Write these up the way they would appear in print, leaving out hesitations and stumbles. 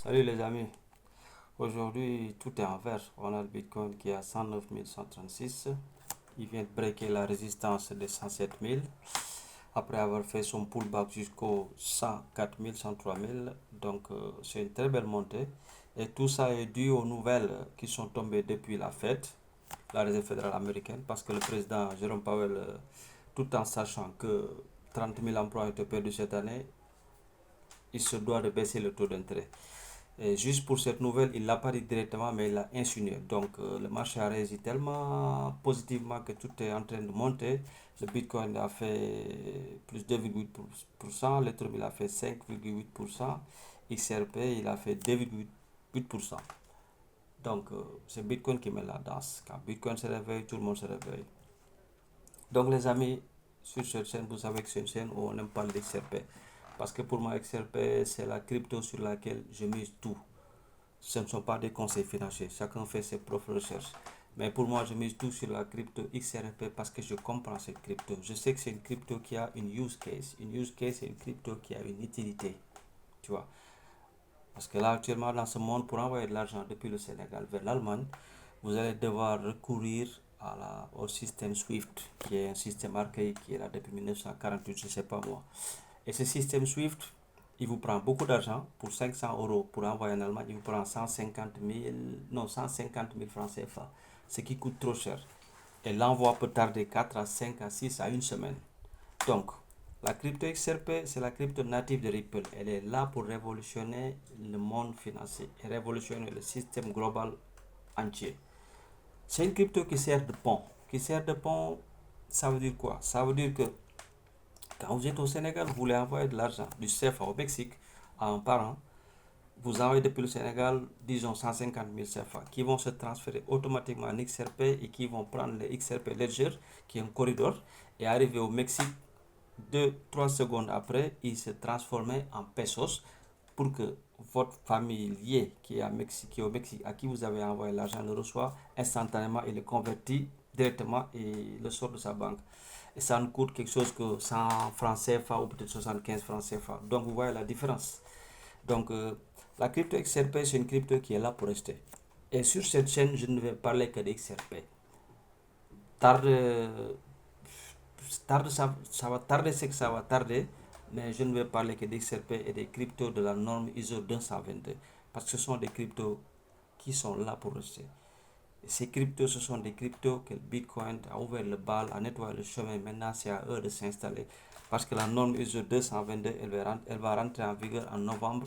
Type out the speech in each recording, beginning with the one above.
Salut les amis. Aujourd'hui, tout est en vert. On a le Bitcoin qui est à 109 136. Il vient de breaker la résistance des 107 000 après avoir fait son pullback jusqu'au 104 000, 103 000. Donc, c'est une très belle montée. Et tout ça est dû aux nouvelles qui sont tombées depuis la Fed, la Réserve fédérale américaine, parce que le président Jérôme Powell, tout en sachant que 30 000 emplois ont été perdus cette année, il se doit de baisser le taux d'intérêt. Et juste pour cette nouvelle, il ne l'a pas dit directement, mais il l'a insinué. Donc le marché a réagi tellement positivement que tout est en train de monter. Le Bitcoin a fait plus de 2,8%, l'Ethereum il a fait 5,8%, XRP il a fait 2,8%. Donc c'est Bitcoin qui met la danse. Quand Bitcoin se réveille, tout le monde se réveille. Donc les amis, sur cette chaîne, vous savez que c'est une chaîne où on aime parler d'XRP. Parce que pour moi, XRP, c'est la crypto sur laquelle je mise tout. Ce ne sont pas des conseils financiers. Chacun fait ses propres recherches. Mais pour moi, je mise tout sur la crypto XRP parce que je comprends cette crypto. Je sais que c'est une crypto qui a une use case. Une use case, c'est une crypto qui a une utilité. Tu vois. Parce que là, actuellement, dans ce monde, pour envoyer de l'argent depuis le Sénégal vers l'Allemagne, vous allez devoir recourir au système SWIFT, qui est un système archaïque qui est là depuis 1948, je ne sais pas moi. Et ce système SWIFT, il vous prend beaucoup d'argent. Pour 500 euros pour envoyer en Allemagne, il vous prend 150 000, non, 150 000 francs CFA, ce qui coûte trop cher. Et l'envoi peut tarder 4 à 5 à 6 à une semaine. Donc, la crypto XRP, c'est la crypto native de Ripple. Elle est là pour révolutionner le monde financier et révolutionner le système global entier. C'est une crypto qui sert de pont. Qui sert de pont, ça veut dire quoi? Ça veut dire que quand vous êtes au Sénégal, vous voulez envoyer de l'argent du CFA au Mexique à un parent, vous envoyez depuis le Sénégal, disons 150 000 CFA, qui vont se transférer automatiquement en XRP et qui vont prendre le XRP Ledger, qui est un corridor, et arriver au Mexique 2 3 secondes après, il se transformait en pesos pour que votre familier qui est, Mexique, qui est au Mexique, à qui vous avez envoyé l'argent, le reçoit instantanément et le convertit directement et le sort de sa banque. Et ça nous coûte quelque chose que 100 francs CFA ou peut-être 75 francs CFA. Donc vous voyez la différence. Donc la crypto XRP, c'est une crypto qui est là pour rester. Et sur cette chaîne, je ne vais parler que d'XRP. Tarde, ça va tarder, c'est que ça va tarder, mais je ne vais parler que d'XRP et des cryptos de la norme ISO 222. Parce que ce sont des cryptos qui sont là pour rester. Et ces cryptos, ce sont des cryptos que le Bitcoin a ouvert le bal, a nettoyé le chemin. Maintenant, c'est à eux de s'installer. Parce que la norme ISO 222, elle va rentrer en vigueur en novembre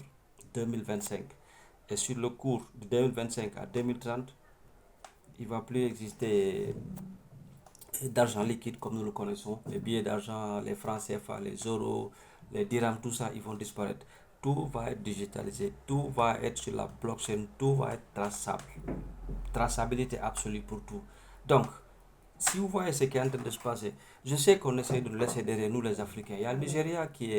2025. Et sur le cours de 2025 à 2030, il ne va plus exister d'argent liquide comme nous le connaissons. Les billets d'argent, les francs CFA, les euros, les dirhams, tout ça, ils vont disparaître. Tout va être digitalisé, tout va être sur la blockchain, tout va être traçable. Traçabilité absolue pour tout. Donc, si vous voyez ce qui est en train de se passer, je sais qu'on essaie de nous laisser derrière nous les Africains. Il y a le Nigeria qui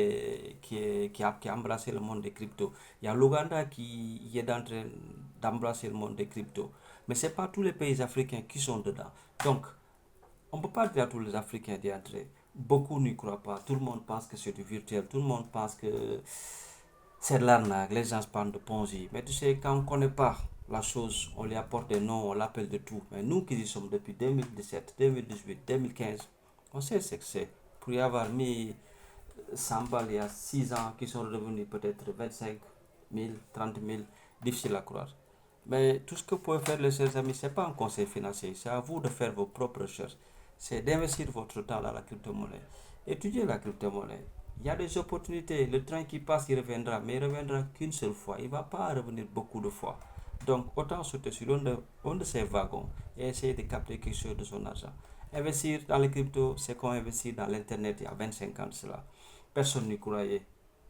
a embrassé le monde des cryptos. Il y a l'Ouganda qui est en train d'embrasser le monde des cryptos. Mais ce n'est pas tous les pays africains qui sont dedans. Donc, on ne peut pas dire à tous les Africains d'y entrer. Beaucoup n'y croient pas. Tout le monde pense que c'est du virtuel. Tout le monde pense que c'est de l'arnaque. Les gens parlent de Ponzi. Mais tu sais, quand on ne connaît pas la chose, on lui apporte des noms, on l'appelle de tout. Mais nous qui y sommes depuis 2017, 2018, 2015, on sait ce que c'est. Pour y avoir mis 100 balles il y a 6 ans qui sont revenus peut-être 25 000, 30 000, difficile à croire. Mais tout ce que vous pouvez faire, les chers amis, ce n'est pas un conseil financier. C'est à vous de faire vos propres recherches. C'est d'investir votre temps dans la crypto-monnaie. Étudiez la crypto-monnaie. Il y a des opportunités. Le train qui passe, il reviendra. Mais il ne reviendra qu'une seule fois. Il ne va pas revenir beaucoup de fois. Donc, autant sauter sur un de ces wagons et essayer de capter quelque chose de son argent. Investir dans les cryptos, c'est comme investir dans l'Internet il y a 25 ans de cela. Personne n'y croyait.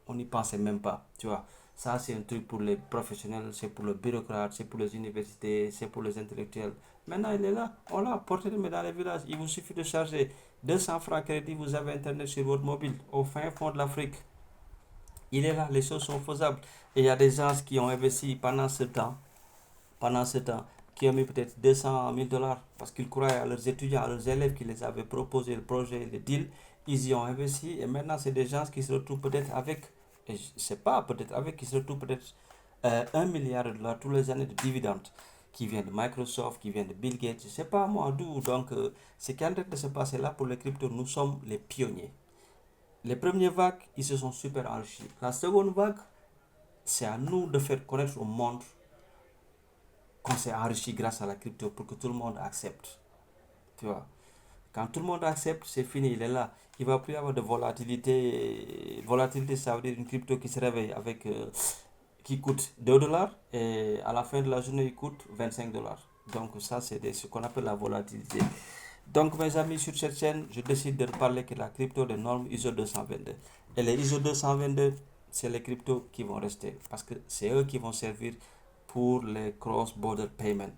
On n'y pensait même pas. Tu vois, ça c'est un truc pour les professionnels, c'est pour les bureaucrates, c'est pour les universités, c'est pour les intellectuels. Maintenant, il est là. On l'a porté dans les villages. Il vous suffit de charger 200 francs crédit, vous avez Internet sur votre mobile, au fin fond de l'Afrique. Il est là, les choses sont faisables. Et il y a des gens qui ont investi pendant ce temps, qui ont mis peut-être 200 000 dollars parce qu'ils croyaient à leurs étudiants, à leurs élèves qui les avaient proposé le projet, le deal. Ils y ont investi et maintenant, c'est des gens qui se retrouvent peut-être avec, et je sais pas, peut-être avec, qui se retrouvent peut-être 1 milliard de dollars tous les années de dividendes qui viennent de Microsoft, qui viennent de Bill Gates, je ne sais pas moi d'où. Donc, ce qui est en train de se passer là pour les cryptos, nous sommes les pionniers. Les premières vagues, ils se sont super enrichis. La seconde vague, c'est à nous de faire connaître au monde qu'on s'est enrichi grâce à la crypto pour que tout le monde accepte. Tu vois. Quand tout le monde accepte, c'est fini, il est là. Il ne va plus y avoir de volatilité. Volatilité, ça veut dire une crypto qui se réveille avec qui coûte 2 dollars et à la fin de la journée, il coûte 25 dollars. Donc ça, c'est ce qu'on appelle la volatilité. Donc mes amis, sur cette chaîne, je décide de parler que la crypto des normes ISO 222. Et les ISO 222, c'est les cryptos qui vont rester parce que c'est eux qui vont servir pour les cross-border payments.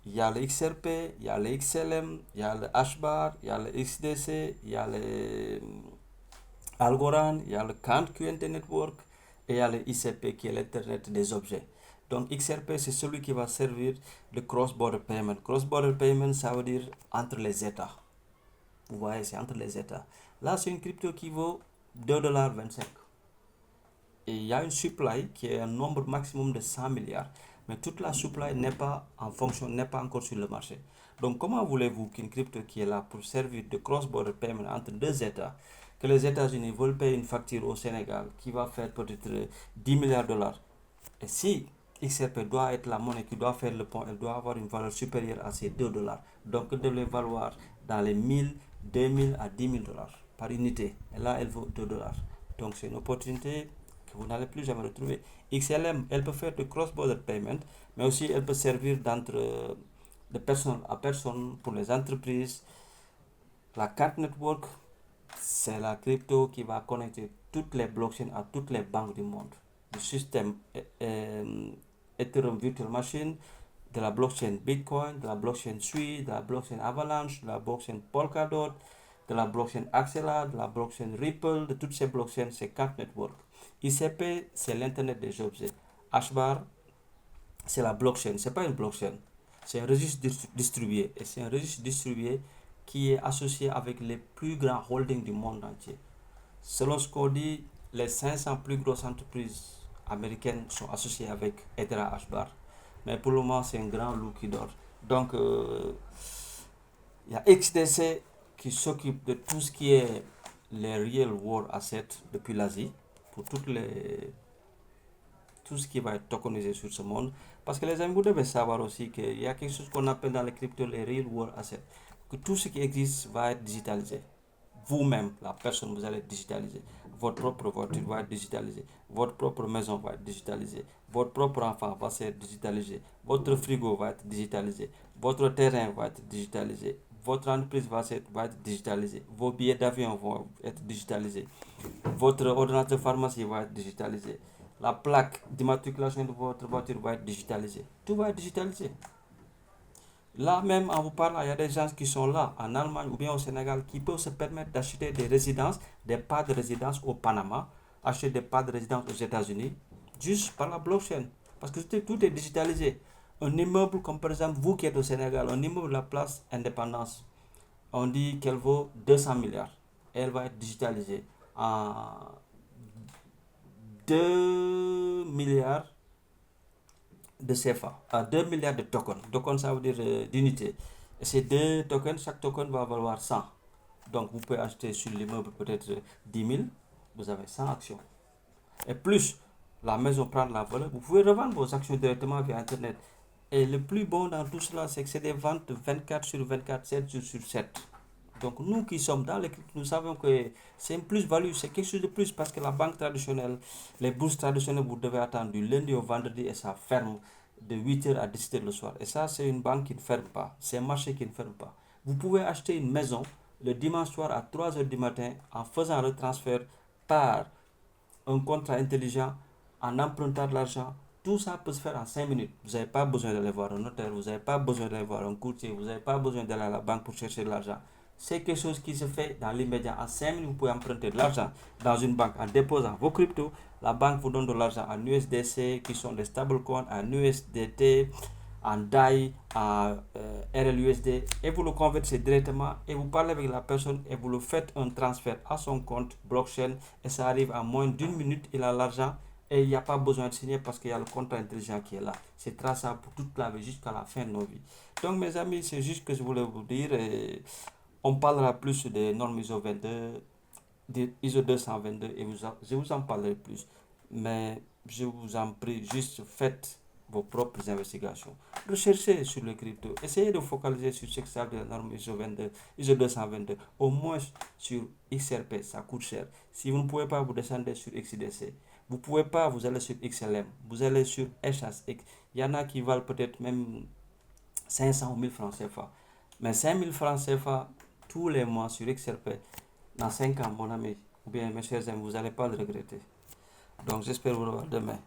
Il y a le XRP, il y a le XLM, il y a le HBAR, il y a le XDC, il y a le Algorand, il y a le Kant QNT Network et il y a le ICP qui est l'Internet des objets. Donc XRP, c'est celui qui va servir de cross-border payment. Cross-border payment, ça veut dire entre les États. Vous voyez, c'est entre les États. Là, c'est une crypto qui vaut 2,25 $. Et il y a une supply qui est un nombre maximum de 100 milliards. Mais toute la supply n'est pas en fonction, n'est pas encore sur le marché. Donc comment voulez-vous qu'une crypto qui est là pour servir de cross-border payment entre deux États, que les États-Unis veulent payer une facture au Sénégal qui va faire peut-être 10 milliards de dollars. Et si XRP doit être la monnaie qui doit faire le pont, elle doit avoir une valeur supérieure à ces 2 dollars. Donc elle devrait valoir dans les 1000, 2000 à 10 000 dollars par unité. Et là, elle vaut 2 dollars. Donc c'est une opportunité que vous n'allez plus jamais retrouver. XLM, elle peut faire de cross-border payment, mais aussi elle peut servir d'entre de personne à personne pour les entreprises. La Card Network, c'est la crypto qui va connecter toutes les blockchains à toutes les banques du monde. Du système Ethereum Virtual Machine, de la blockchain Bitcoin, de la blockchain Sui, de la blockchain Avalanche, de la blockchain Polkadot, de la blockchain Axela, de la blockchain Ripple, de toutes ces blockchains, c'est Card Network. ICP, c'est l'Internet des objets. HBAR, c'est la blockchain. C'est pas une blockchain. C'est un registre distribué. Et c'est un registre distribué qui est associé avec les plus grands holdings du monde entier. Selon ce qu'on dit, les 500 plus grosses entreprises américaines sont associées avec Ethera HBAR. Mais pour le moment, c'est un grand loup qui dort. Donc, il y a XDC qui s'occupe de tout ce qui est les real world assets depuis l'Asie, pour tout ce qui va être tokenisé sur ce monde. Parce que les amis, vous devez savoir aussi qu'il y a quelque chose qu'on appelle dans les cryptos les real world assets. Que tout ce qui existe va être digitalisé. Vous-même, la personne, vous allez digitaliser. Votre propre voiture va être digitalisée. Votre propre maison va être digitalisée. Votre propre enfant va être digitalisé. Votre frigo va être digitalisé. Votre terrain va être digitalisé. Votre entreprise va être digitalisée. Vos billets d'avion vont être digitalisés. Votre ordinateur pharmacie va être digitalisé. La plaque d'immatriculation de votre voiture va être digitalisée. Tout va être digitalisé. Là même, en vous parlant, il y a des gens qui sont là, en Allemagne ou bien au Sénégal, qui peuvent se permettre d'acheter des résidences, des parts de résidence au Panama, acheter des parts de résidence aux États-Unis, juste par la blockchain. Parce que tout est digitalisé. Un immeuble, comme par exemple vous qui êtes au Sénégal, un immeuble de la place Indépendance, on dit qu'elle vaut 200 milliards. Elle va être digitalisée en 2 milliards de CFA, à 2 milliards de tokens. Tokens, ça veut dire d'unités. Et ces deux tokens, chaque token va valoir 100. Donc, vous pouvez acheter sur l'immeuble peut-être 10 000, vous avez 100 actions. Et plus la maison prend la valeur, vous pouvez revendre vos actions directement via Internet. Et le plus bon dans tout cela, c'est que c'est des ventes 24 sur 24, 7 jours sur 7. Donc nous qui sommes dans les cryptos, nous savons que c'est une plus-value, c'est quelque chose de plus parce que la banque traditionnelle, les bourses traditionnelles, vous devez attendre du lundi au vendredi et ça ferme de 8h à 17h le soir. Et ça, c'est une banque qui ne ferme pas, c'est un marché qui ne ferme pas. Vous pouvez acheter une maison le dimanche soir à 3h du matin en faisant le transfert par un contrat intelligent, en empruntant de l'argent. Tout ça peut se faire en 5 minutes. Vous n'avez pas besoin d'aller voir un notaire, vous n'avez pas besoin d'aller voir un courtier, vous n'avez pas besoin d'aller à la banque pour chercher de l'argent. C'est quelque chose qui se fait dans l'immédiat. En 5 minutes, vous pouvez emprunter de l'argent dans une banque en déposant vos cryptos. La banque vous donne de l'argent en USDC, qui sont des stablecoins, en USDT, en DAI, en RLUSD, et vous le convertissez directement et vous parlez avec la personne et vous le faites un transfert à son compte blockchain et ça arrive en moins d'une minute, il a l'argent Et il n'y a pas besoin de signer parce qu'il y a le contrat intelligent qui est là. C'est traçable pour toute la vie jusqu'à la fin de nos vies. Donc mes amis, c'est juste que je voulais vous dire. Et on parlera plus des normes ISO 22, des ISO 222 et je vous en parlerai plus. Mais je vous en prie, juste faites vos propres investigations. Recherchez sur le crypto. Essayez de focaliser sur ce que ça veut dire la norme ISO 22, ISO 222. Au moins sur XRP, ça coûte cher. Si vous ne pouvez pas, vous descendez sur XDC. Vous ne pouvez pas, vous allez sur XLM. Vous allez sur HSX. Il y en a qui valent peut-être même 500 ou 1000 francs CFA. Mais 5000 francs CFA tous les mois sur XRP, dans 5 ans, mon ami, ou bien mes chers amis, vous n'allez pas le regretter. Donc j'espère vous revoir demain.